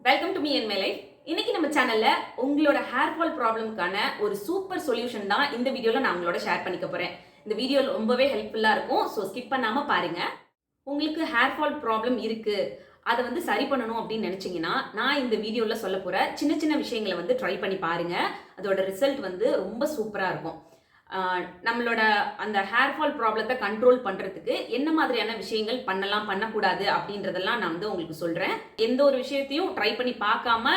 Welcome to me and my life. இன்னைக்கு நம்ம சேனல்ல உங்களோட ஹேர் ஃபால் ப்ராப்ளம்க்கான ஒரு சூப்பர் சொல்யூஷன் தான் இந்த வீடியோல நான் உங்களோட ஷேர் பண்ணிக்க போறேன். இந்த வீடியோ ரொம்பவே ஹெல்ப்ஃபுல்லா இருக்கும். ஸோ ஸ்கிப் பண்ணாம பாருங்க. உங்களுக்கு ஹேர் ஃபால் ப்ராப்ளம் இருக்கு, அதை வந்து சரி பண்ணணும் அப்படின்னு நினைச்சீங்கன்னா நான் இந்த வீடியோல சொல்ல போற சின்ன சின்ன விஷயங்களை வந்து ட்ரை பண்ணி பாருங்க. அதோட ரிசல்ட் வந்து ரொம்ப சூப்பரா இருக்கும். நம்மளோட அந்த ஹேர் ஃபால் ப்ராப்ளத்தை கண்ட்ரோல் பண்ணுறதுக்கு என்ன மாதிரியான விஷயங்கள் பண்ணலாம் பண்ணக்கூடாது அப்படின்றதெல்லாம் நான் வந்து உங்களுக்கு சொல்கிறேன். எந்த ஒரு விஷயத்தையும் ட்ரை பண்ணி பார்க்காம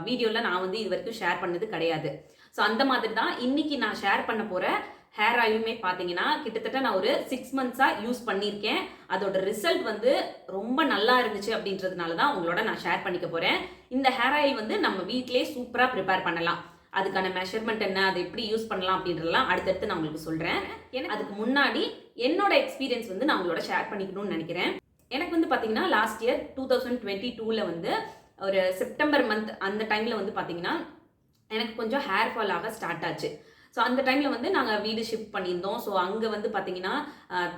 வீடியோவில் நான் வந்து இது வரைக்கும் ஷேர் பண்ணது கிடையாது. ஸோ அந்த மாதிரி தான் இன்னைக்கு நான் ஷேர் பண்ண போகிற ஹேர் ஆயிலுமே பார்த்தீங்கன்னா கிட்டத்தட்ட நான் ஒரு 6 மந்த்ஸாக யூஸ் பண்ணியிருக்கேன். அதோட ரிசல்ட் வந்து ரொம்ப நல்லா இருந்துச்சு அப்படின்றதுனால தான் உங்களோட நான் ஷேர் பண்ணிக்க போகிறேன். இந்த ஹேர் ஆயில் வந்து நம்ம வீட்டிலே சூப்பராக ப்ரிப்பேர் பண்ணலாம். அதுக்கான மெஷர்மெண்ட் என்ன, அதை எப்படி யூஸ் பண்ணலாம் அப்படின்றதெல்லாம் அடுத்தடுத்து நான் உங்களுக்கு சொல்கிறேன். அதுக்கு முன்னாடி என்னோட எக்ஸ்பீரியன்ஸ் வந்து நான் உங்களோட ஷேர் பண்ணிக்கணும்னு நினைக்கிறேன். எனக்கு வந்து பார்த்தீங்கன்னா லாஸ்ட் இயர் 2022ல் வந்து ஒரு செப்டம்பர் மந்த் அந்த டைமில் வந்து பார்த்தீங்கன்னா எனக்கு கொஞ்சம் ஹேர் ஃபால் ஆக ஸ்டார்ட் ஆச்சு. ஸோ அந்த டைமில் வந்து நாங்கள் வீடு ஷிஃப்ட் பண்ணியிருந்தோம். ஸோ அங்கே வந்து பார்த்தீங்கன்னா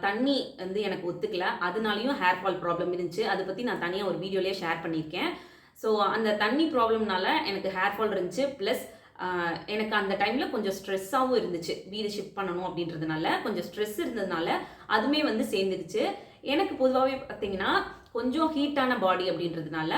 தண்ணி வந்து எனக்கு ஒத்துக்கல, அதனாலையும் ஹேர் ஃபால் ப்ராப்ளம் இருந்துச்சு. அதை பற்றி நான் தனியாக ஒரு வீடியோலேயே ஷேர் பண்ணியிருக்கேன். ஸோ அந்த தண்ணி ப்ராப்ளம்னால எனக்கு ஹேர் ஃபால் இருந்துச்சு. ப்ளஸ் எனக்கு அந்த டைமில் கொஞ்சம் ஸ்ட்ரெஸ்ஸாகவும் இருந்துச்சு. வீடு ஷிஃப்ட் பண்ணணும் அப்படின்றதுனால கொஞ்சம் ஸ்ட்ரெஸ் இருந்ததுனால அதுவுமே வந்து சேர்ந்துருச்சு. எனக்கு பொதுவாகவே பார்த்தீங்கன்னா கொஞ்சம் ஹீட்டான பாடி அப்படின்றதுனால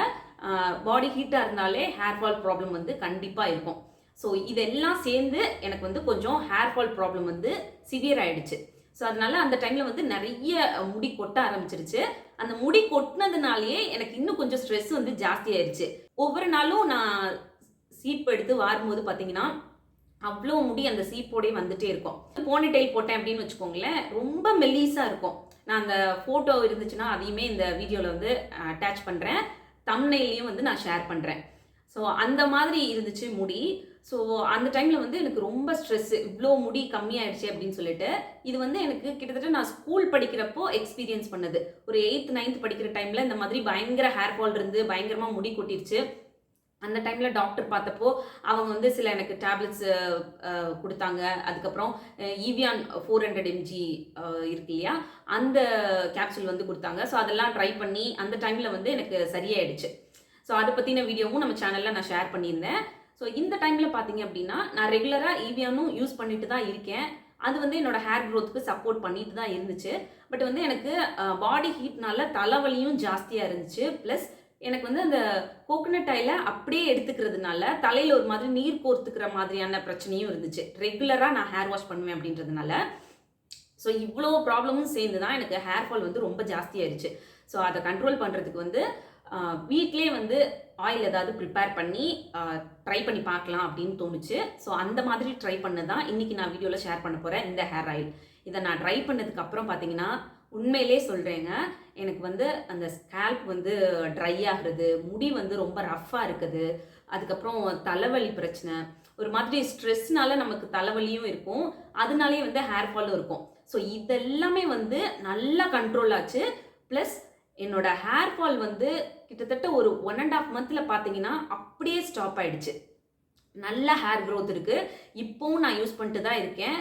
பாடி ஹீட்டாக இருந்தாலே ஹேர் ஃபால் ப்ராப்ளம் வந்து கண்டிப்பாக இருக்கும். ஸோ இதெல்லாம் சேர்ந்து எனக்கு வந்து கொஞ்சம் ஹேர் ஃபால் ப்ராப்ளம் வந்து சிவியர் ஆகிடுச்சு. ஸோ அதனால அந்த டைமில் வந்து நிறைய முடி கொட்ட ஆரம்பிச்சிருச்சு. அந்த முடி கொட்டினதுனாலேயே எனக்கு இன்னும் கொஞ்சம் ஸ்ட்ரெஸ் வந்து ஜாஸ்தி ஆயிடுச்சு. ஒவ்வொரு நாளும் நான் சீப் எடுத்து வாரும்போது பார்த்தீங்கன்னா அவ்வளோ முடி அந்த சீப்போடே வந்துட்டே இருக்கும். போனி டெயில் போட்டேன் அப்படின்னு வச்சுக்கோங்களேன், ரொம்ப மெல்லிஸாக இருக்கும். நான் அந்த ஃபோட்டோ இருந்துச்சுன்னா அதையுமே இந்த வீடியோவில் வந்து அட்டாச் பண்ணுறேன், தம்ப்நெயிலையும் வந்து நான் ஷேர் பண்ணுறேன். ஸோ அந்த மாதிரி இருந்துச்சு முடி. ஸோ அந்த டைமில் வந்து எனக்கு ரொம்ப ஸ்ட்ரெஸ்ஸு, இவ்வளோ முடி கம்மியாயிடுச்சு அப்படின்னு சொல்லிட்டு. இது வந்து எனக்கு கிட்டத்தட்ட நான் ஸ்கூல் படிக்கிறப்போ எக்ஸ்பீரியன்ஸ் பண்ணது. ஒரு 8th 9th படிக்கிற டைமில் இந்த மாதிரி பயங்கர ஹேர் ஃபால் இருந்து பயங்கரமாக முடி கொட்டிடுச்சு. அந்த டைமில் டாக்டர் பார்த்தப்போ அவங்க வந்து சில எனக்கு டேப்லெட்ஸ் கொடுத்தாங்க. அதுக்கப்புறம் ஈவியான் 400 mg இருக்கு இல்லையா, அந்த கேப்சூல் வந்து கொடுத்தாங்க. ஸோ அதெல்லாம் ட்ரை பண்ணி அந்த டைமில் வந்து எனக்கு சரியாயிடுச்சு. ஸோ அதை பற்றின வீடியோவும் நம்ம சேனலில் நான் ஷேர் பண்ணியிருந்தேன். ஸோ இந்த டைமில் பார்த்தீங்க அப்படின்னா நான் ரெகுலராக ஈவியானும் யூஸ் பண்ணிட்டு தான் இருக்கேன். அது வந்து என்னோட ஹேர் க்ரோத்துக்கு சப்போர்ட் பண்ணிட்டு தான் இருந்துச்சு. பட் வந்து எனக்கு பாடி ஹீட்னால தலைவலியும் ஜாஸ்தியாக இருந்துச்சு. ப்ளஸ் எனக்கு வந்து அந்த கோகனட் ஆயிலை அப்படியே எடுத்துக்கிறதுனால தலையில் ஒரு மாதிரி நீர் கோர்த்துக்கிற மாதிரியான பிரச்சனையும் இருந்துச்சு. ரெகுலராக நான் ஹேர் வாஷ் பண்ணுவேன் அப்படின்றதுனால. ஸோ இவ்வளோ ப்ராப்ளமும் சேர்ந்து தான் எனக்கு ஹேர் ஃபால் வந்து ரொம்ப ஜாஸ்தி ஆயிடுச்சு. ஸோ அதை கண்ட்ரோல் பண்ணுறதுக்கு வந்து வீட்லேயே வந்து ஆயில் ஏதாவது ப்ரிப்பேர் பண்ணி ட்ரை பண்ணி பார்க்கலாம் அப்படின்னு தோணுச்சு. ஸோ அந்த மாதிரி ட்ரை பண்ண தான் இன்றைக்கி நான் வீடியோவில் ஷேர் பண்ண போகிறேன் இந்த ஹேர் ஆயில். இதை நான் ட்ரை பண்ணதுக்கப்புறம் பார்த்தீங்கன்னா உண்மையிலே சொல்கிறேங்க, எனக்கு வந்து அந்த ஸ்கேல்ப் வந்து ட்ரை ஆகுறது, முடி வந்து ரொம்ப ரஃப்பாக இருக்குது, அதுக்கப்புறம் தலைவலி பிரச்சனை, ஒரு மாதிரி ஸ்ட்ரெஸ்னால நமக்கு தலைவலியும் இருக்கும், அதனாலே வந்து ஹேர் ஃபாலும் இருக்கும். ஸோ இதெல்லாமே வந்து நல்லா கண்ட்ரோல் ஆச்சு. ப்ளஸ் என்னோட ஹேர் ஃபால் வந்து கிட்டத்தட்ட ஒரு 1.5 மந்த்தில் பார்த்தீங்கன்னா அப்படியே ஸ்டாப் ஆயிடுச்சு. நல்ல ஹேர் க்ரோத் இருக்குது. இப்போவும் நான் யூஸ் பண்ணிட்டு தான் இருக்கேன்.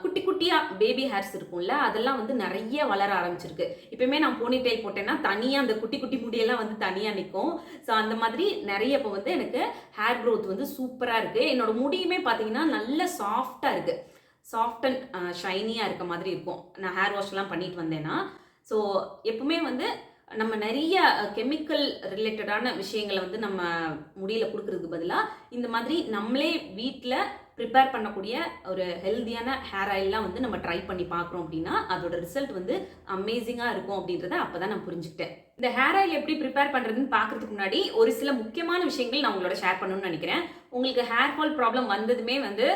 குட்டி குட்டியாக பேபி ஹேர்ஸ் இருக்கும்ல, அதெல்லாம் வந்து நிறைய வளர ஆரம்பிச்சிருக்கு. இப்போயுமே நான் போனி டெயில் போட்டேன்னா தனியாக அந்த குட்டி குட்டி முடியெல்லாம் வந்து தனியாக நிற்கும். ஸோ அந்த மாதிரி நிறைய இப்போ வந்து எனக்கு ஹேர் க்ரோத் வந்து சூப்பராக இருக்குது. என்னோட முடியுமே பார்த்தீங்கன்னா நல்ல சாஃப்டாக இருக்குது. சாஃப்ட் அண்ட் ஷைனியாக இருக்க மாதிரி இருக்கும் நான் ஹேர் வாஷ்லாம் பண்ணிட்டு வந்தேன்னா. ஸோ எப்பவுமே வந்து நம்ம நிறைய கெமிக்கல் ரிலேட்டடான விஷயங்களை வந்து நம்ம முடியில் கொடுக்கறதுக்கு பதிலாக இந்த மாதிரி நம்மளே வீட்டில் ப்ரிப்பேர் பண்ணக்கூடிய ஒரு ஹெல்த்தியான ஹேர் ஆயிலெலாம் வந்து நம்ம ட்ரை பண்ணி பார்க்குறோம் அப்படின்னா அதோட ரிசல்ட் வந்து அமேசிங்காக இருக்கும் அப்படின்றத அப்போ தான் நான் புரிஞ்சுக்கிட்டேன். இந்த ஹேர் ஆயில் எப்படி ப்ரிப்பேர் பண்ணுறதுன்னு பார்க்குறதுக்கு முன்னாடி ஒரு சில முக்கியமான விஷயங்கள் நான் உங்களோட ஷேர் பண்ணணும்னு நினைக்கிறேன். உங்களுக்கு ஹேர் ஃபால் ப்ராப்ளம் வந்ததுமே வந்து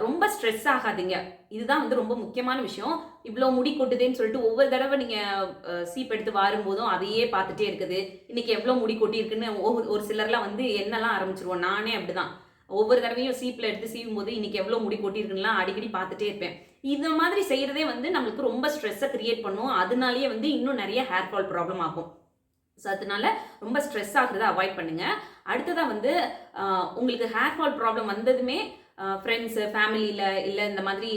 ரொம்ப ஸ்ட்ரெஸ் ஆகாதீங்க. இதுதான் வந்து ரொம்ப முக்கியமான விஷயம். இவ்வளோ முடி கொட்டுதேன்னு சொல்லிட்டு ஒவ்வொரு தடவை நீங்கள் சீப் எடுத்து வாரும்போதும் அதையே பார்த்துட்டே இருக்குது, இன்றைக்கி எவ்வளோ முடி கொட்டியிருக்குன்னு ஒரு சிலர்லாம் வந்து என்னெல்லாம் ஆரம்பிச்சிருவோம். நானே அப்படி தான் ஒவ்வொரு தடவையும் சீப்பில் எடுத்து சீவும் போது இன்றைக்கி எவ்வளோ முடி கொட்டியிருக்குன்னுலாம் அடிக்கடி பார்த்துட்டே இருப்பேன். இந்த மாதிரி செய்கிறதே வந்து நம்மளுக்கு ரொம்ப ஸ்ட்ரெஸ்ஸை க்ரியேட் பண்ணும். அதனாலேயே வந்து இன்னும் நிறைய ஹேர் ஃபால் ப்ராப்ளம் ஆகும். ஸோ அதனால ரொம்ப ஸ்ட்ரெஸ் ஆகுறதை அவாய்ட் பண்ணுங்கள். அடுத்ததாக வந்து உங்களுக்கு ஹேர் ஃபால் ப்ராப்ளம் வந்ததுமே ஃப்ரெண்ட்ஸு ஃபேமிலியில் இல்லை இந்த மாதிரி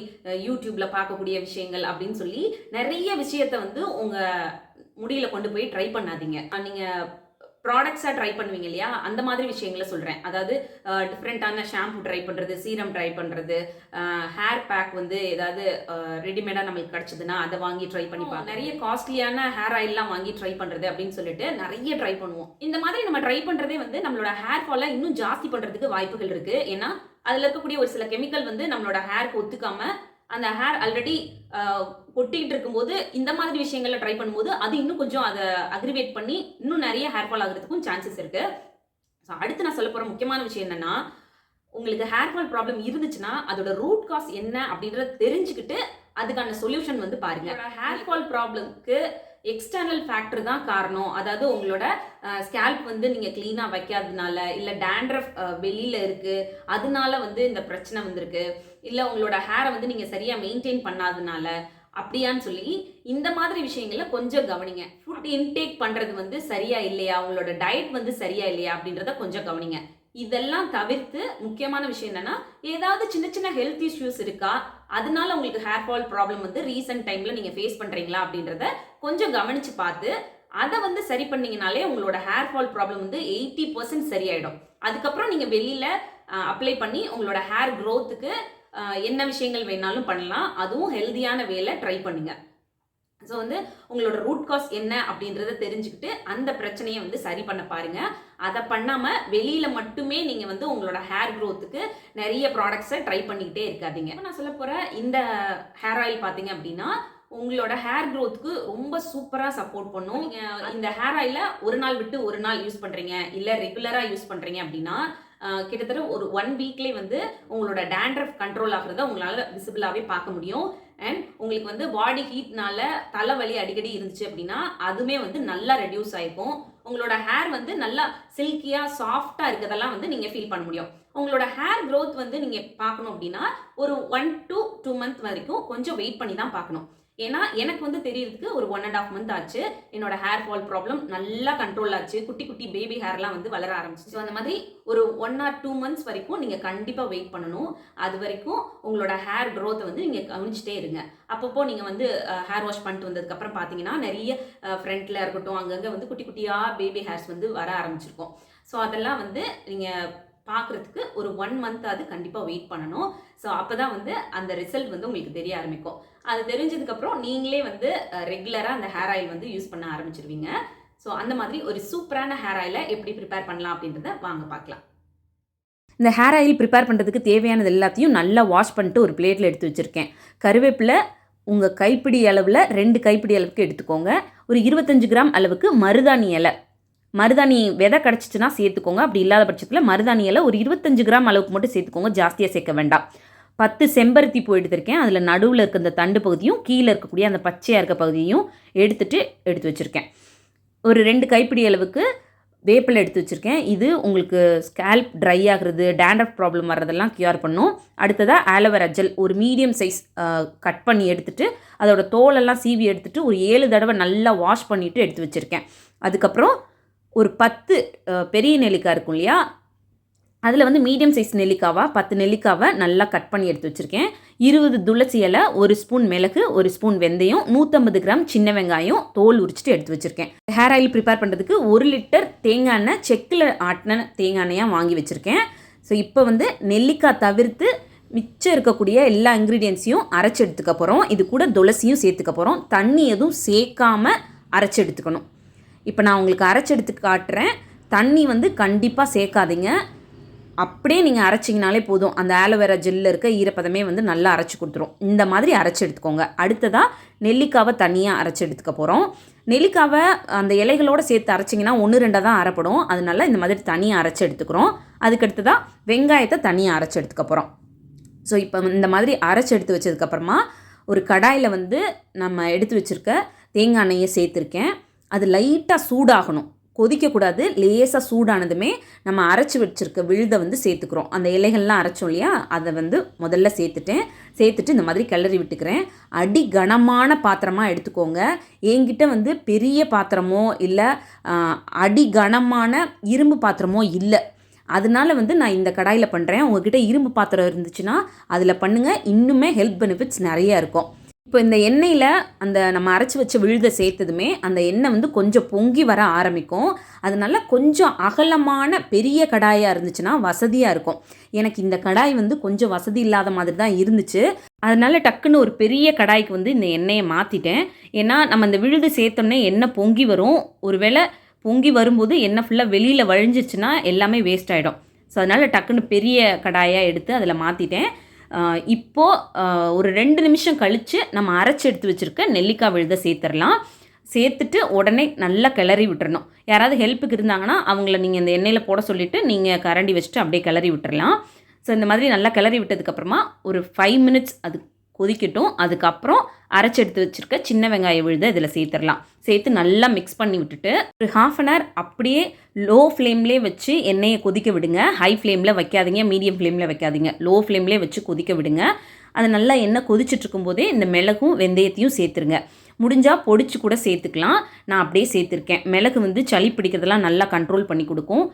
யூடியூப்பில் பார்க்கக்கூடிய விஷயங்கள் அப்படின்னு சொல்லி நிறைய விஷயத்த வந்து உங்கள் முடியில் கொண்டு போய் ட்ரை பண்ணாதீங்க. நீங்கள் ப்ராடக்ட்ஸாக ட்ரை பண்ணுவீங்க இல்லையா, அந்த மாதிரி விஷயங்களை சொல்கிறேன். அதாவது டிஃப்ரெண்ட்டான ஷாம்பு ட்ரை பண்ணுறது, சீரம் ட்ரை பண்ணுறது, ஹேர் பேக் வந்து ஏதாவது ரெடிமேடாக நம்மளுக்கு கிடச்சிதுன்னா அதை வாங்கி ட்ரை பண்ணி பார்ப்போம். நிறைய காஸ்ட்லியான ஹேர் ஆயிலெலாம் வாங்கி ட்ரை பண்ணுறது அப்படின்னு சொல்லிட்டு நிறைய ட்ரை பண்ணுவோம். இந்த மாதிரி நம்ம ட்ரை பண்ணுறதே வந்து நம்மளோட ஹேர் ஃபாலை இன்னும் ஜாஸ்தி பண்ணுறதுக்கு வாய்ப்புகள் இருக்குது. ஏன்னா அதில் இருக்கக்கூடிய ஒரு சில கெமிக்கல் வந்து நம்மளோட ஹேருக்கு ஒத்துக்காமல் அந்த ஹேர் ஆல்ரெடி கொட்டிக்கிட்டு இருக்கும்போது இந்த மாதிரி விஷயங்கள்ல ட்ரை பண்ணும்போது அது இன்னும் கொஞ்சம் அதை அக்ரிவேட் பண்ணி இன்னும் நிறைய ஹேர் ஃபால் ஆகிறதுக்கும் சான்சஸ் இருக்கு. ஸோ அடுத்து நான் சொல்ல போகிற முக்கியமான விஷயம் என்னன்னா, உங்களுக்கு ஹேர் ஃபால் ப்ராப்ளம் இருந்துச்சுன்னா அதோட ரூட் காஸ் என்ன அப்படின்றத தெரிஞ்சுக்கிட்டு அதுக்கான சொல்யூஷன் வந்து பாருங்க. ஹேர் ஃபால் ப்ராப்ளம்க்கு எக்ஸ்டர்னல் ஃபேக்டர் தான் காரணம். அதாவது உங்களோட ஸ்கேல்ப் வந்து நீங்கள் க்ளீனாக வைக்காததுனால, இல்லை டேண்ட்ரஃப் வெளியில் இருக்குது அதனால வந்து இந்த பிரச்சனை வந்திருக்கு, இல்லை உங்களோட ஹேரை வந்து நீங்கள் சரியாக மெயின்டைன் பண்ணாததுனால அப்படியான்னு சொல்லி இந்த மாதிரி விஷயங்களை கொஞ்சம் கவனிங்க. ஃபுட் இன்டேக் பண்ணுறது வந்து சரியா இல்லையா, உங்களோட டயட் வந்து சரியா இல்லையா அப்படின்றத கொஞ்சம் கவனிங்க. இதெல்லாம் தவிர்த்து முக்கியமான விஷயம் என்னன்னா, ஏதாவது சின்ன சின்ன ஹெல்த் இஷ்யூஸ் இருக்கா, அதனால உங்களுக்கு ஹேர் ஃபால் ப்ராப்ளம் வந்து ரீசன்ட் டைம்ல நீங்க ஃபேஸ் பண்றீங்களா அப்படின்றத கொஞ்சம் கவனிச்சு பார்த்து அதை வந்து சரி பண்ணீங்கனாலே உங்களோட ஹேர் ஃபால் ப்ராப்ளம் வந்து 80% சரியாயிடும். அதுக்கப்புறம் நீங்க வெளியில அப்ளை பண்ணி உங்களோட ஹேர் க்ரோத்துக்கு என்ன விஷயங்கள் வேணாலும் பண்ணலாம். அதுவும் ஹெல்தியான வேலை ட்ரை பண்ணுங்க. ஸோ வந்து உங்களோட ரூட் காஸ் என்ன அப்படின்றத தெரிஞ்சுக்கிட்டு அந்த பிரச்சனையை வந்து சரி பண்ண பாருங்க. அதை பண்ணாமல் வெளியில் மட்டுமே நீங்கள் வந்து உங்களோட ஹேர் க்ரோத்துக்கு நிறைய ப்ராடக்ட்ஸை ட்ரை பண்ணிக்கிட்டே இருக்காதீங்க. நான் சொல்ல போகிற இந்த ஹேர் ஆயில் பார்த்தீங்க அப்படின்னா உங்களோட ஹேர் க்ரோத்துக்கு ரொம்ப சூப்பராக சப்போர்ட் பண்ணும். நீங்கள் இந்த ஹேர் ஆயிலை ஒரு நாள் விட்டு ஒரு நாள் யூஸ் பண்ணுறீங்க, இல்லை ரெகுலராக யூஸ் பண்ணுறீங்க அப்படின்னா கிட்டத்தட்ட ஒரு 1 வீக்லேயே வந்து உங்களோட டேண்ட்ரஃப் கண்ட்ரோல் ஆகிறத உங்களால் விசிபிளாகவே பார்க்க முடியும். அண்ட் உங்களுக்கு வந்து பாடி ஹீட்னால தலைவலி அடிக்கடி இருந்துச்சு அப்படின்னா அதுவுமே வந்து நல்லா ரெடியூஸ் ஆகிருக்கும். உங்களோட ஹேர் வந்து நல்லா சில்கியாக சாஃப்டாக இருக்கிறதெல்லாம் வந்து நீங்கள் ஃபீல் பண்ண முடியும். உங்களோட ஹேர் க்ரோத் வந்து நீங்கள் பார்க்கணும் அப்படின்னா ஒரு 1 to 2 month வரைக்கும் கொஞ்சம் வெயிட் பண்ணி தான் பார்க்கணும். ஏன்னா எனக்கு வந்து தெரியறதுக்கு ஒரு 1.5 month ஆச்சு. என்னோட ஹேர் ஃபால் ப்ராப்ளம் நல்லா கண்ட்ரோல் ஆச்சு. குட்டி குட்டி பேபி ஹேர்லாம் வந்து வளர ஆரம்பிச்சு. ஸோ அந்த மாதிரி ஒரு 1 or 2 months வரைக்கும் நீங்கள் கண்டிப்பாக வெயிட் பண்ணணும். அது வரைக்கும் உங்களோட ஹேர் க்ரோத்தை வந்து நீங்கள் கவனிச்சிட்டே இருங்க. அப்பப்போ நீங்கள் வந்து ஹேர் வாஷ் பண்ணிட்டு வந்ததுக்கப்புறம் பார்த்தீங்கன்னா நிறைய ஃப்ரண்ட்டில் இருக்கட்டும் அங்கங்கே வந்து குட்டி குட்டியாக பேபி ஹேர்ஸ் வந்து வர ஆரம்பிச்சிருக்கும். ஸோ அதெல்லாம் வந்து நீங்கள் பார்க்குறதுக்கு ஒரு 1 month அது கண்டிப்பாக வெயிட் பண்ணணும். ஸோ அப்போ தான் வந்து அந்த ரிசல்ட் வந்து உங்களுக்கு தெரிய ஆரம்பிக்கும். அது தெரிஞ்சதுக்கப்புறம் நீங்களே வந்து ரெகுலராக அந்த ஹேர் ஆயில் வந்து யூஸ் பண்ண ஆரம்பிச்சிருவீங்க. ஸோ அந்த மாதிரி ஒரு சூப்பரான ஹேர் ஆயிலை எப்படி ப்ரிப்பேர் பண்ணலாம் அப்படின்றத வாங்க பார்க்கலாம். இந்த ஹேர் ஆயில் ப்ரிப்பேர் பண்ணுறதுக்கு தேவையானது எல்லாத்தையும் நல்லா வாஷ் பண்ணிட்டு ஒரு பிளேட்டில் எடுத்து வச்சுருக்கேன். கருவேப்பிலை உங்கள் கைப்பிடி அளவில் 2 கைப்பிடி அளவுக்கு எடுத்துக்கோங்க. ஒரு 25 கிராம் அளவுக்கு மருதாணி இலை, மருதாணி விதை கிடச்சிச்சின்னா சேர்த்துக்கோங்க. அப்படி இல்லாத பட்சத்தில் மருதாணி இலை ஒரு 25 கிராம் அளவுக்கு மட்டும் சேர்த்துக்கோங்க, ஜாஸ்தியாக சேர்க்க வேண்டாம். 10 செம்பருத்தி பூ எடுத்திருக்கேன். அதில் நடுவில் இருக்க இந்த தண்டு பகுதியும் கீழே இருக்கக்கூடிய அந்த பச்சையாக இருக்க பகுதியும் எடுத்து வச்சுருக்கேன். ஒரு 2 கைப்பிடி அளவுக்கு வேப்பிலை எடுத்து வச்சுருக்கேன். இது உங்களுக்கு ஸ்கேல்ப் ட்ரை ஆகிறது, டேண்ட்ரஃப் ப்ராப்ளம் வர்றதெல்லாம் கியூர் பண்ணும். அடுத்ததாக ஆலோவேரா ஜெல் ஒரு மீடியம் சைஸ் கட் பண்ணி எடுத்துகிட்டு அதோட தோலெல்லாம் சீவி எடுத்துகிட்டு ஒரு 7 தடவை நல்லா வாஷ் பண்ணிவிட்டு எடுத்து வச்சுருக்கேன். அதுக்கப்புறம் ஒரு 10 பெரிய நெல்லிக்காய் இருக்கும் இல்லையா, அதில் வந்து மீடியம் சைஸ் நெல்லிக்காவாக 10 நெல்லிக்காவை நல்லா கட் பண்ணி எடுத்து வச்சுருக்கேன். 20 துளசி இலை, 1 ஸ்பூன் மிளகு, 1 ஸ்பூன் வெந்தயம், 150 கிராம் சின்ன வெங்காயம் தோல் உரிச்சிட்டு எடுத்து வச்சுருக்கேன். ஹேர் ஆயில் ப்ரிப்பேர் பண்ணுறதுக்கு 1 லிட்டர் தேங்காய் எண்ணெய், செக்கில் ஆட்டின தேங்காய் எண்ணெயாக வாங்கி வச்சுருக்கேன். ஸோ இப்போ வந்து நெல்லிக்காய் தவிர்த்து மிச்சம் இருக்கக்கூடிய எல்லா இன்க்ரீடியன்ஸையும் அரைச்சி எடுத்துக்க போகிறோம். இது கூட துளசியும் சேர்த்துக்க போகிறோம். தண்ணி எதுவும் சேர்க்காமல் அரைச்சி எடுத்துக்கணும். இப்போ நான் உங்களுக்கு அரைச்சி எடுத்து காட்டுறேன். தண்ணி வந்து கண்டிப்பாக சேர்க்காதீங்க. அப்படியே நீங்கள் அரைச்சிங்கனாலே போதும். அந்த ஆலோவேரா ஜெல்லில் இருக்க ஈரப்பதமே வந்து நல்லா அரைச்சி கொடுத்துரும். இந்த மாதிரி அரைச்சி எடுத்துக்கோங்க. அடுத்ததாக நெல்லிக்காவை தனியாக அரைச்சி எடுத்துக்க போகிறோம். நெல்லிக்காவை அந்த இலைகளோடு சேர்த்து அரைச்சிங்கன்னா 1-2 தான் அரைப்படும். அதனால இந்த மாதிரி தனியாக அரைச்சி எடுத்துக்கிறோம். அதுக்கடுத்ததாக வெங்காயத்தை தனியாக அரைச்சி எடுத்துக்க போகிறோம். ஸோ இப்போ இந்த மாதிரி அரைச்சி எடுத்து வச்சதுக்கப்புறமா ஒரு கடாயில் வந்து நம்ம எடுத்து வச்சுருக்க தேங்காய் எண்ணெயை சேர்த்துருக்கேன். அது லைட்டாக சூடாகணும், கொதிக்கக்கூடாது. லேசாக சூடானதுமே நம்ம அரைச்சி வச்சுருக்க விழுதை வந்து சேர்த்துக்கிறோம். அந்த இலைகள்லாம் அரைச்சோம் இல்லையா, அதை வந்து முதல்ல சேர்த்துட்டு இந்த மாதிரி கிளறி விட்டுக்கிறேன். அடி கனமான பாத்திரமாக எடுத்துக்கோங்க. என்கிட்ட வந்து பெரிய பாத்திரமோ இல்லை அடி கனமான இரும்பு பாத்திரமோ இல்லை. அதனால வந்து நான் இந்த கடாயில் பண்ணுறேன். உங்ககிட்ட இரும்பு பாத்திரம் இருந்துச்சுன்னா அதில் பண்ணுங்கள். இன்னுமே ஹெல்த் பெனிஃபிட்ஸ் நிறையா இருக்கும். இப்போ இந்த எண்ணெயில் அந்த நம்ம அரைச்சி வச்ச விழுதை சேர்த்ததுமே அந்த எண்ணெய் வந்து கொஞ்சம் பொங்கி வர ஆரம்பிக்கும். அதனால கொஞ்சம் அகலமான பெரிய கடாயாக இருந்துச்சுன்னா வசதியாக இருக்கும். எனக்கு இந்த கடாய் வந்து கொஞ்சம் வசதி இல்லாத மாதிரி தான் இருந்துச்சு. அதனால டக்குன்னு ஒரு பெரிய கடாய்க்கு வந்து இந்த எண்ணெயை மாற்றிட்டேன். ஏன்னா நம்ம இந்த விழுது சேர்த்தோன்னே எண்ணெய் பொங்கி வரும். ஒருவேளை பொங்கி வரும்போது எண்ணெய் ஃபுல்லாக வெளியில் வழிஞ்சிச்சுன்னா எல்லாமே வேஸ்ட் ஆகிடும். ஸோ அதனால் டக்குன்னு பெரிய கடாயாக எடுத்து அதில் மாற்றிட்டேன். இப்போது ஒரு 2 நிமிஷம் கழித்து நம்ம அரைச்சி எடுத்து வச்சுருக்க நெல்லிக்காய் விழுதை சேர்த்துடலாம். சேர்த்துட்டு உடனே நல்லா கிளறி விட்டுறணும். யாராவது ஹெல்ப்புக்கு இருந்தாங்கன்னா அவங்கள நீங்கள் இந்த எண்ணெயில் போட சொல்லிவிட்டு நீங்கள் கரண்டி வச்சுட்டு அப்படியே கிளறி விட்டுறலாம். ஸோ இந்த மாதிரி நல்லா கிளறி விட்டதுக்கப்புறமா ஒரு 5 மினிட்ஸ் அது கொதிக்கட்டும். அதுக்கப்புறம் அரைச்சி எடுத்து வச்சுருக்க சின்ன வெங்காய விழுதை இதில் சேர்த்துடலாம். சேர்த்து நல்லா மிக்ஸ் பண்ணி விட்டுட்டு ஒரு 1/2 அன் ஹவர் அப்படியே லோ ஃப்ளேம்லேயே வச்சு எண்ணெயை கொதிக்க விடுங்க. ஹை ஃப்ளேமில் வைக்காதீங்க, மீடியம் ஃப்ளேமில் வைக்காதீங்க, லோ ஃப்ளேம்லேயே வச்சு கொதிக்க விடுங்க. அது நல்லா எண்ணெய் கொதிச்சுட்ருக்கும் போதே இந்த மிளகும் வெந்தயத்தையும் சேர்த்துருங்க. முடிஞ்சால் பொடிச்சு கூட சேர்த்துக்கலாம். நான் அப்படியே சேர்த்துருக்கேன். மிளகு வந்து சளி பிடிக்கிறதெல்லாம் நல்லா கண்ட்ரோல் பண்ணி கொடுக்கும்.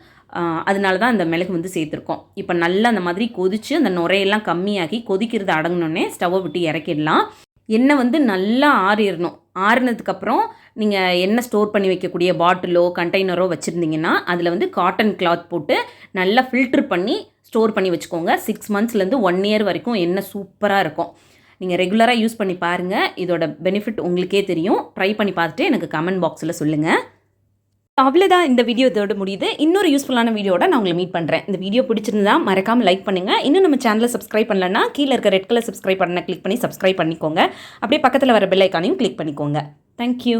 அதனால தான் அந்த மிளகு வந்து சேர்த்துருக்கோம். இப்போ நல்லா அந்த மாதிரி கொதித்து அந்த நுரையெல்லாம் கம்மியாகி கொதிக்கிறது அடங்கினோடனே ஸ்டவ்வை விட்டு இறக்கிடலாம். எண்ணெய் வந்து நல்லா ஆறிடணும். ஆறினதுக்கப்புறம் நீங்கள் எண்ணெய் ஸ்டோர் பண்ணி வைக்கக்கூடிய பாட்டிலோ கண்டெய்னரோ வச்சுருந்தீங்கன்னா அதில் வந்து காட்டன் கிளாத் போட்டு நல்லா ஃபில்ட்ரு பண்ணி ஸ்டோர் பண்ணி வச்சுக்கோங்க. 6 மந்த்ஸ்லேருந்து 1 இயர் வரைக்கும் எண்ணெய் சூப்பராக இருக்கும். நீங்கள் ரெகுலராக யூஸ் பண்ணி பாருங்கள். இதோட பெனிஃபிட் உங்களுக்கே தெரியும். ட்ரை பண்ணி பார்த்துட்டு எனக்கு கமெண்ட் பாக்ஸில் சொல்லுங்கள். அவ்வளோதான், இந்த வீடியோ இதோட முடியுது. இன்னொரு யூஸ்ஃபுல்லான வீடியோட நான் உங்களை மீட் பண்ணுறேன். இந்த வீடியோ பிடிச்சிருந்தா மறக்காமல் லைக் பண்ணுங்கள். இன்னும் நம்ம சேனலை சப்ஸ்கிரைப் பண்ணலன்னா கீழே இருக்க ரெட் கலர் சப்ஸ்கிரைப் பண்ண கிளிக் பண்ணி சப்ஸ்கிரைப் பண்ணிக்கோங்க. அப்படியே பக்கத்தில் வர பெல் ஐக்கானையும் கிளிக் பண்ணிக்கோங்க. தேங்க்யூ.